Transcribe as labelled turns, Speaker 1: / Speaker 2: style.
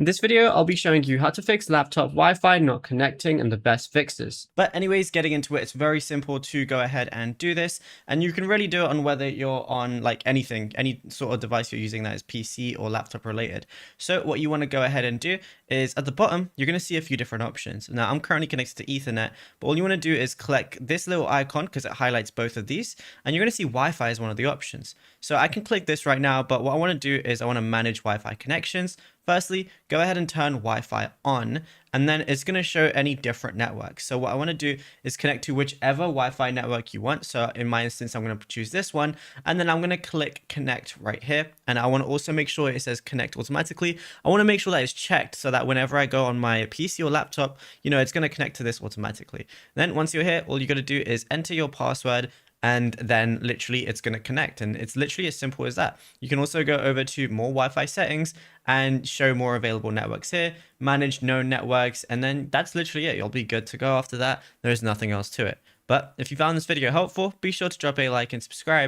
Speaker 1: In this video, I'll be showing you how to fix laptop Wi-Fi not connecting and the best fixes.
Speaker 2: But anyways, getting into it, it's very simple to go ahead and do this. And you can really do it on whether you're on like anything, any sort of device you're using that is PC or laptop related. So what you want to go ahead and do is at the bottom, you're going to see a few different options. Now I'm currently connected to Ethernet, but all you want to do is click this little icon because it highlights both of these. And you're going to see Wi-Fi is one of the options. So I can click this right now, but what I want to do is I want to manage Wi-Fi connections. Firstly, go ahead and turn Wi-Fi on, and then it's going to show any different networks. So what I want to do is connect to whichever Wi-Fi network you want. So in my instance, I'm going to choose this one, and then I'm going to click connect right here. And I want to also make sure it says connect automatically. I want to make sure that it's checked so that whenever I go on my PC or laptop, it's going to connect to this automatically. Then once you're here, all you got to do is enter your password, and then literally it's going to connect, and it's literally as simple as that. You can also go over to more Wi-Fi settings and show more available networks here, manage known networks, and then that's literally it. You'll be good to go after that. There's nothing else to it. But if you found this video helpful, be sure to drop a like and subscribe,